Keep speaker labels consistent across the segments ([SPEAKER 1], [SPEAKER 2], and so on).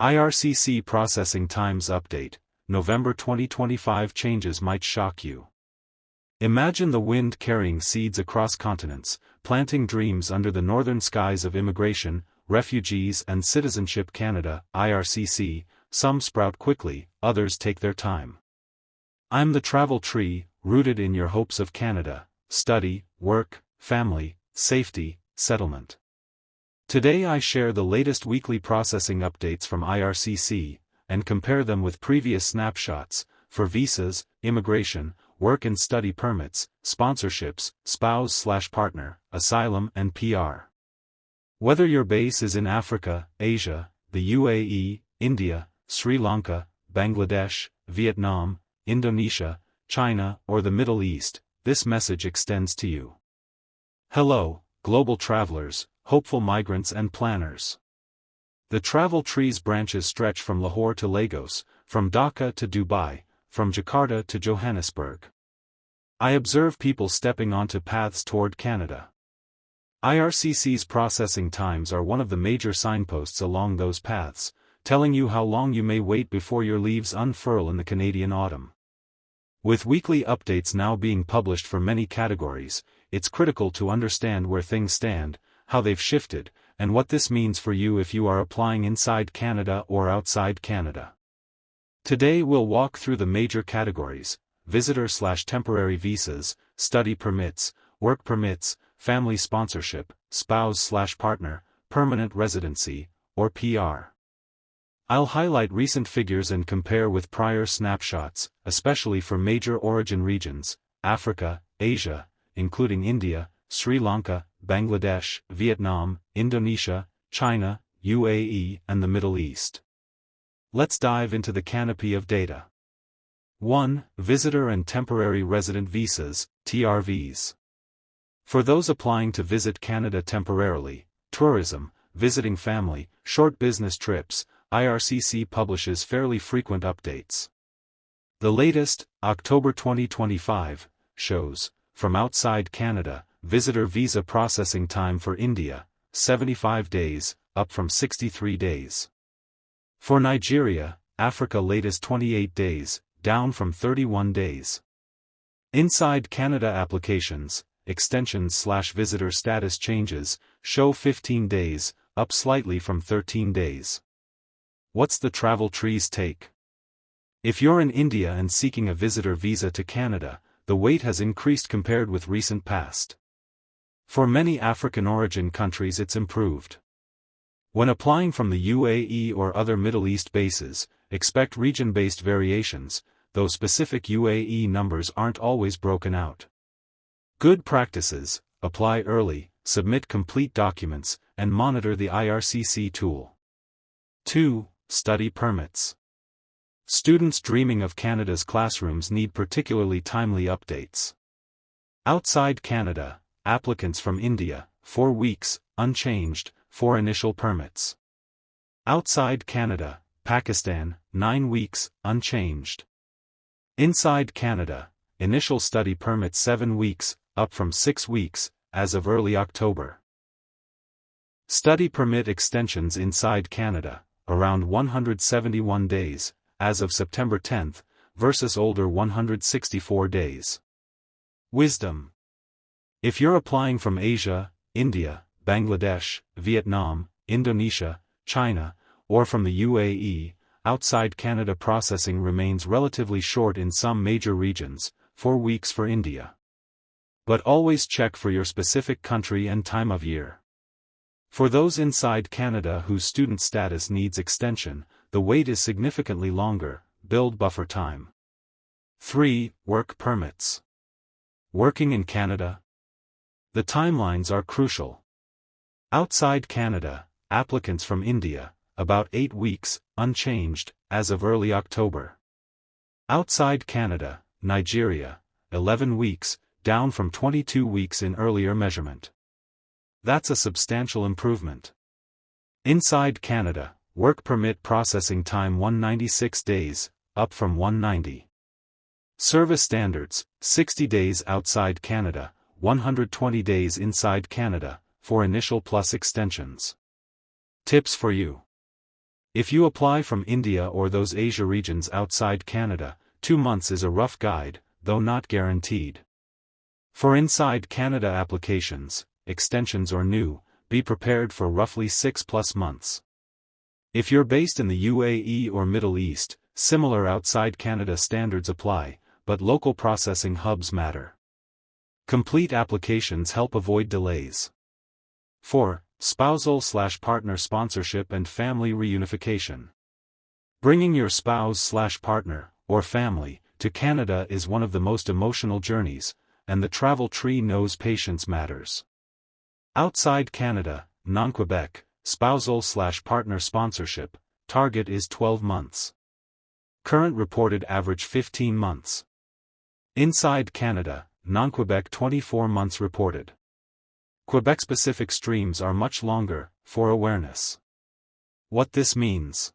[SPEAKER 1] IRCC Processing Times Update, November 2025. Changes might shock you. Imagine the wind carrying seeds across continents, planting dreams under the northern skies of immigration, refugees and citizenship. Canada, IRCC, some sprout quickly, others take their time. I'm the travel tree, rooted in your hopes of Canada: study, work, family, safety, settlement. Today I share the latest weekly processing updates from IRCC, and compare them with previous snapshots, for visas, immigration, work and study permits, sponsorships, spouse/partner, asylum and PR. Whether your base is in Africa, Asia, the UAE, India, Sri Lanka, Bangladesh, Vietnam, Indonesia, China or the Middle East, this message extends to you. Hello, global travelers, hopeful migrants and planners. The travel tree's branches stretch from Lahore to Lagos, from Dhaka to Dubai, from Jakarta to Johannesburg. I observe people stepping onto paths toward Canada. IRCC's processing times are one of the major signposts along those paths, telling you how long you may wait before your leaves unfurl in the Canadian autumn. With weekly updates now being published for many categories, it's critical to understand where things stand, how they've shifted, and what this means for you if you are applying inside Canada or outside Canada. Today we'll walk through the major categories: visitor/temporary visas, study permits, work permits, family sponsorship, spouse/partner, permanent residency, or PR. I'll highlight recent figures and compare with prior snapshots, especially for major origin regions: Africa, Asia, including India, Sri Lanka, Bangladesh, Vietnam, Indonesia, China, UAE and the Middle East. Let's dive into the canopy of data. 1. Visitor and Temporary Resident Visas, TRVs. For those applying to visit Canada temporarily, tourism, visiting family, short business trips, IRCC publishes fairly frequent updates. The latest, October 2025, shows, from outside Canada, visitor visa processing time for India, 75 days, up from 63 days. For Nigeria, Africa latest 28 days, down from 31 days. Inside Canada applications, extensions/visitor status changes, show 15 days, up slightly from 13 days. What's the travel tree's take? If you're in India and seeking a visitor visa to Canada, the wait has increased compared with recent past. For many African origin countries it's improved. When applying from the UAE or other Middle East bases, expect region-based variations, though specific UAE numbers aren't always broken out. Good practices: apply early, submit complete documents, and monitor the IRCC tool. 2. Study permits. Students dreaming of Canada's classrooms need particularly timely updates. Outside Canada, applicants from India, 4 weeks, unchanged, for initial permits. Outside Canada, Pakistan, 9 weeks, unchanged. Inside Canada, initial study permit 7 weeks, up from 6 weeks, as of early October. Study permit extensions inside Canada, around 171 days, as of September 10, versus older 164 days. Wisdom. If you're applying from Asia, India, Bangladesh, Vietnam, Indonesia, China, or from the UAE, outside Canada processing remains relatively short in some major regions, 4 weeks for India. But always check for your specific country and time of year. For those inside Canada whose student status needs extension, the wait is significantly longer. Build buffer time. 3. Work permits. Working in Canada? The timelines are crucial. Outside Canada, applicants from India, about 8 weeks, unchanged, as of early October. Outside Canada, Nigeria, 11 weeks, down from 22 weeks in earlier measurement. That's a substantial improvement. Inside Canada, work permit processing time 196 days, up from 190. Service standards, 60 days outside Canada, 120 days inside Canada, for initial plus extensions. Tips for you. If you apply from India or those Asia regions outside Canada, 2 months is a rough guide, though not guaranteed. For inside Canada applications, extensions or new, be prepared for roughly 6+ months. If you're based in the UAE or Middle East, similar outside Canada standards apply, but local processing hubs matter. Complete applications help avoid delays. 4. Spousal/partner sponsorship and family reunification. Bringing your spouse/partner, or family, to Canada is one of the most emotional journeys, and the travel tree knows patience matters. Outside Canada, non-Quebec, spousal/partner sponsorship, target is 12 months. Current reported average 15 months. Inside Canada, non-Quebec 24 months reported. Quebec-specific streams are much longer, for awareness. What this means.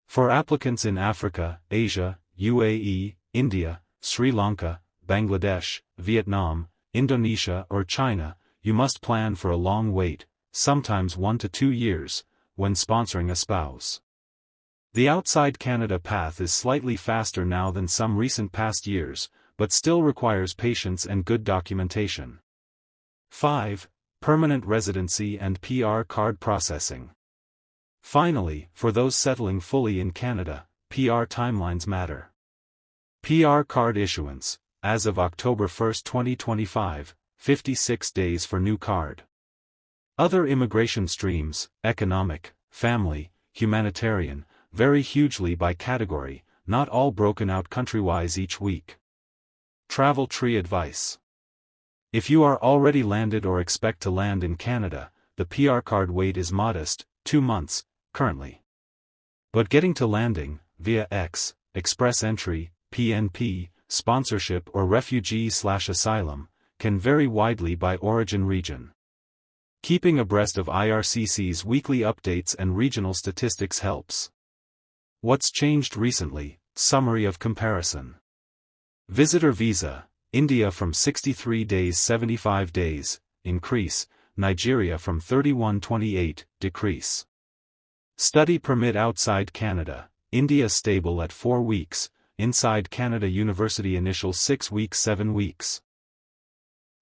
[SPEAKER 1] For applicants in Africa, Asia, UAE, India, Sri Lanka, Bangladesh, Vietnam, Indonesia or China, you must plan for a long wait, sometimes 1 to 2 years, when sponsoring a spouse. The outside Canada path is slightly faster now than some recent past years, but still requires patience and good documentation. 5. Permanent residency and PR card processing. Finally, for those settling fully in Canada, PR timelines matter. PR card issuance, as of October 1, 2025, 56 days for new card. Other immigration streams, economic, family, humanitarian, vary hugely by category, not all broken out countrywise each week. Travel tree advice. If you are already landed or expect to land in Canada, the PR card wait is modest, 2 months, currently. But getting to landing, via express entry, PNP, sponsorship or refugee/asylum, can vary widely by origin region. Keeping abreast of IRCC's weekly updates and regional statistics helps. What's changed recently? Summary of comparison. Visitor visa, India from 63 days 75 days, increase, Nigeria from 31-28, decrease. Study permit outside Canada, India stable at 4 weeks, inside Canada university initial 6 weeks 7 weeks.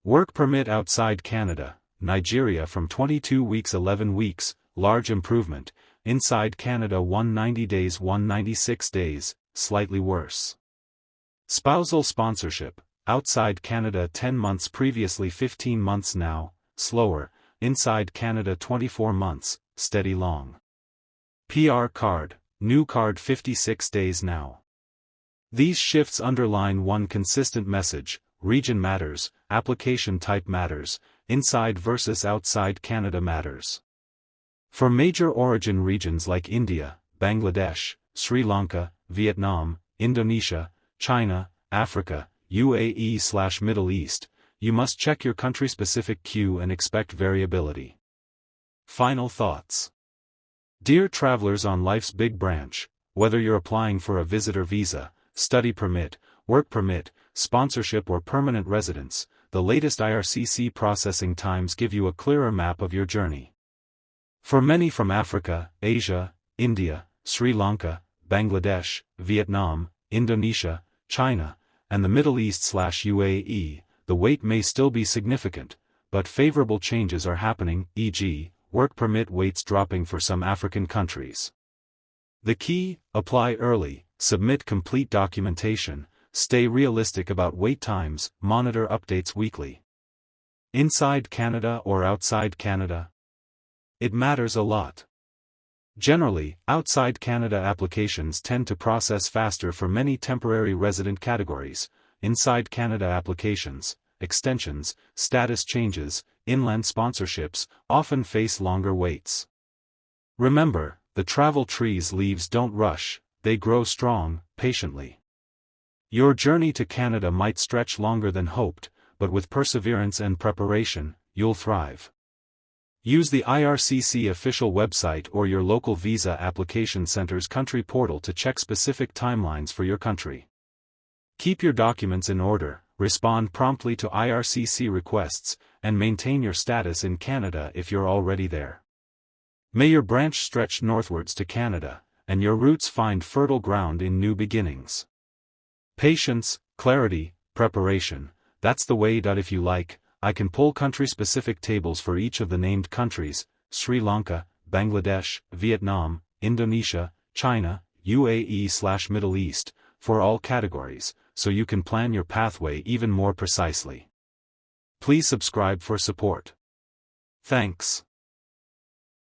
[SPEAKER 1] Work permit outside Canada, Nigeria from 22 weeks 11 weeks, large improvement, inside Canada 190 days 196 days, slightly worse. Spousal sponsorship, outside Canada 10 months previously 15 months now, slower, inside Canada 24 months, steady long. PR card, new card 56 days now. These shifts underline one consistent message: region matters, application type matters, inside versus outside Canada matters. For major origin regions like India, Bangladesh, Sri Lanka, Vietnam, Indonesia, China, Africa, UAE/Middle East, you must check your country-specific queue and expect variability. Final thoughts. Dear travelers on life's big branch, whether you're applying for a visitor visa, study permit, work permit, sponsorship or permanent residence, the latest IRCC processing times give you a clearer map of your journey. For many from Africa, Asia, India, Sri Lanka, Bangladesh, Vietnam, Indonesia, China, and the Middle East/UAE, the wait may still be significant, but favorable changes are happening, e.g., work permit waits dropping for some African countries. The key: apply early, submit complete documentation, stay realistic about wait times, monitor updates weekly. Inside Canada or outside Canada? It matters a lot. Generally, outside Canada applications tend to process faster for many temporary resident categories. Inside Canada applications, extensions, status changes, inland sponsorships, often face longer waits. Remember, the travel tree's leaves don't rush, they grow strong, patiently. Your journey to Canada might stretch longer than hoped, but with perseverance and preparation, you'll thrive. Use the IRCC official website or your local visa application center's country portal to check specific timelines for your country. Keep your documents in order, respond promptly to IRCC requests, and maintain your status in Canada if you're already there. May your branch stretch northwards to Canada, and your roots find fertile ground in new beginnings. Patience, clarity, preparation, that's the way. If you like, I can pull country-specific tables for each of the named countries: Sri Lanka, Bangladesh, Vietnam, Indonesia, China, UAE/Middle East, for all categories, so you can plan your pathway even more precisely. Please subscribe for support. Thanks.